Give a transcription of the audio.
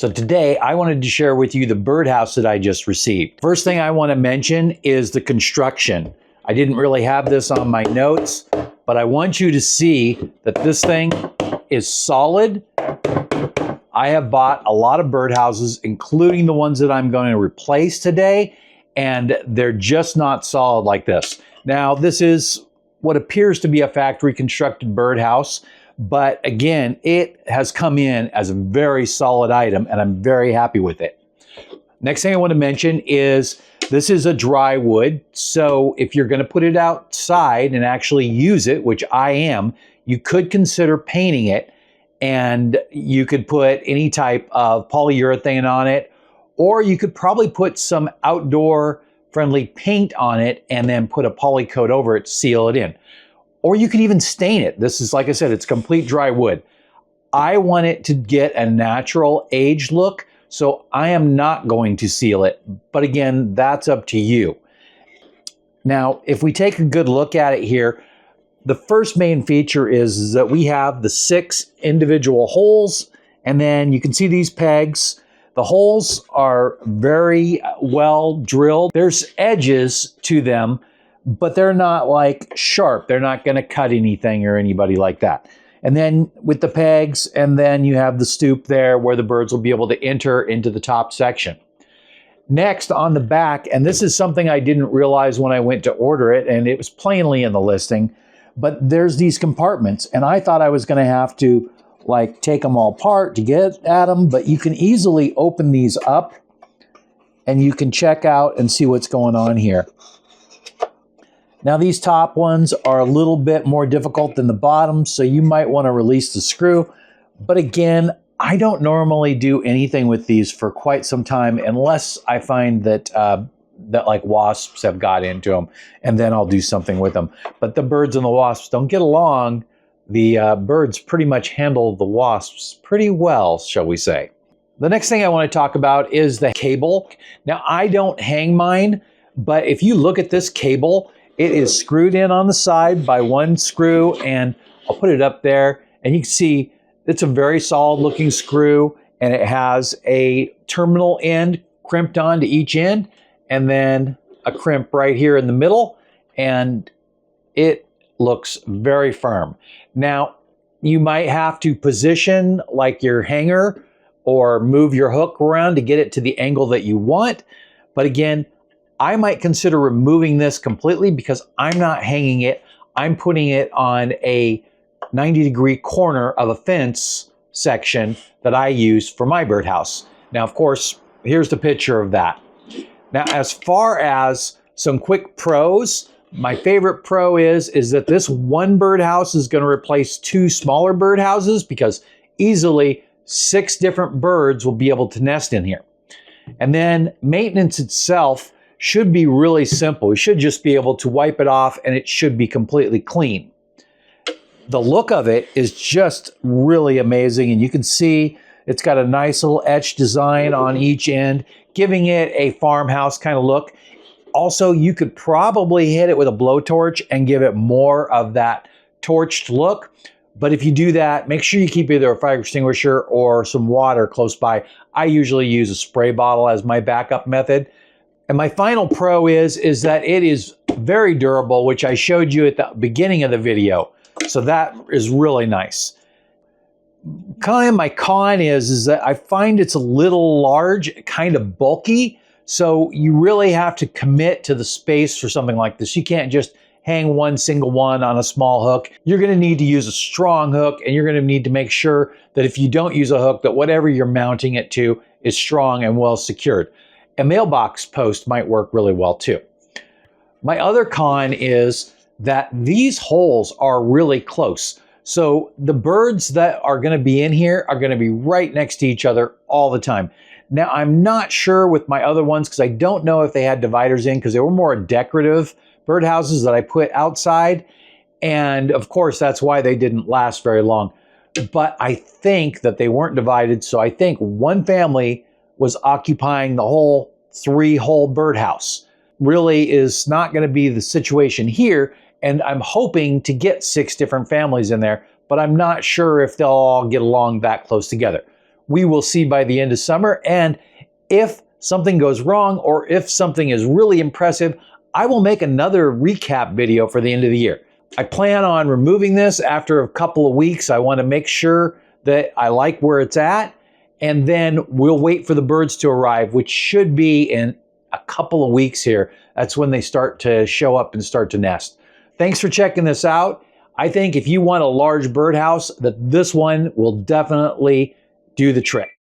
So today I wanted to share with you the birdhouse that I just received. First thing I want to mention is the construction. I didn't really have this on my notes, but I want you to see that this thing is solid. I have bought a lot of birdhouses, including the ones that I'm going to replace today, and they're just not solid like this. Now, this is what appears to be a factory constructed birdhouse, but again, it has come in as a very solid item, and I'm very happy with it. Next thing I want to mention is this is a dry wood, so if you're going to put it outside and actually use it, which I am, you could consider painting it, and you could put any type of polyurethane on it, or you could probably put some outdoor friendly paint on it and then put a poly coat over it to seal it in. Or you could even stain it. This is, like I said, it's complete dry wood. I want it to get a natural aged look, so I am not going to seal it. But again, that's up to you. Now, if we take a good look at it here, the first main feature is that we have the 6 individual holes, and then you can see these pegs. The holes are very well drilled. There's edges to them, but they're not like sharp. They're not going to cut anything or anybody like that. And then with the pegs, and then you have the stoop there where the birds will be able to enter into the top section. Next, on the back, and this is something I didn't realize when I went to order it, and it was plainly in the listing, but there's these compartments, and I thought I was going to have to like take them all apart to get at them, but you can easily open these up and you can check out and see what's going on here. Now, these top ones are a little bit more difficult than the bottom, so you might want to release the screw. But again, I don't normally do anything with these for quite some time unless I find that that like wasps have got into them, and then I'll do something with them. But the birds and the wasps don't get along. The birds pretty much handle the wasps pretty well, shall we say. The next thing I want to talk about is the cable. Now, I don't hang mine, but if you look at this cable, it is screwed in on the side by one screw, and I'll put it up there, and you can see it's a very solid looking screw, and it has a terminal end crimped onto each end, and then a crimp right here in the middle, and it looks very firm. Now, you might have to position like your hanger or move your hook around to get it to the angle that you want, but again, I might consider removing this completely because I'm not hanging it. I'm putting it on a 90-degree corner of a fence section that I use for my birdhouse. Now, of course, here's the picture of that. Now, as far as some quick pros, my favorite pro is that this one birdhouse is going to replace 2 smaller birdhouses because easily 6 different birds will be able to nest in here. And then maintenance itself should be really simple. We should just be able to wipe it off and it should be completely clean. The look of it is just really amazing, and you can see it's got a nice little etched design on each end, giving it a farmhouse kind of look. Also, you could probably hit it with a blowtorch and give it more of that torched look. But if you do that, make sure you keep either a fire extinguisher or some water close by. I usually use a spray bottle as my backup method. And my final pro is that it is very durable, which I showed you at the beginning of the video. So that is really nice. Kind of my con is that I find it's a little large, kind of bulky. So you really have to commit to the space for something like this. You can't just hang one single one on a small hook. You're going to need to use a strong hook, and you're going to need to make sure that if you don't use a hook, that whatever you're mounting it to is strong and well secured. A mailbox post might work really well too. My other con is that these holes are really close. So the birds that are going to be in here are going to be right next to each other all the time. Now, I'm not sure with my other ones because I don't know if they had dividers in because they were more decorative birdhouses that I put outside. And of course, that's why they didn't last very long. But I think that they weren't divided. So I think one family was occupying the whole 3-hole birdhouse. Really is not going to be the situation here. And I'm hoping to get 6 different families in there, but I'm not sure if they'll all get along that close together. we will see by the end of summer. And if something goes wrong or if something is really impressive, I will make another recap video for the end of the year. I plan on removing this after a couple of weeks. I want to make sure that I like where it's at, and then we'll wait for the birds to arrive, which should be in a couple of weeks here. That's when they start to show up and start to nest. Thanks for checking this out. I think if you want a large birdhouse, that this one will definitely do the trick.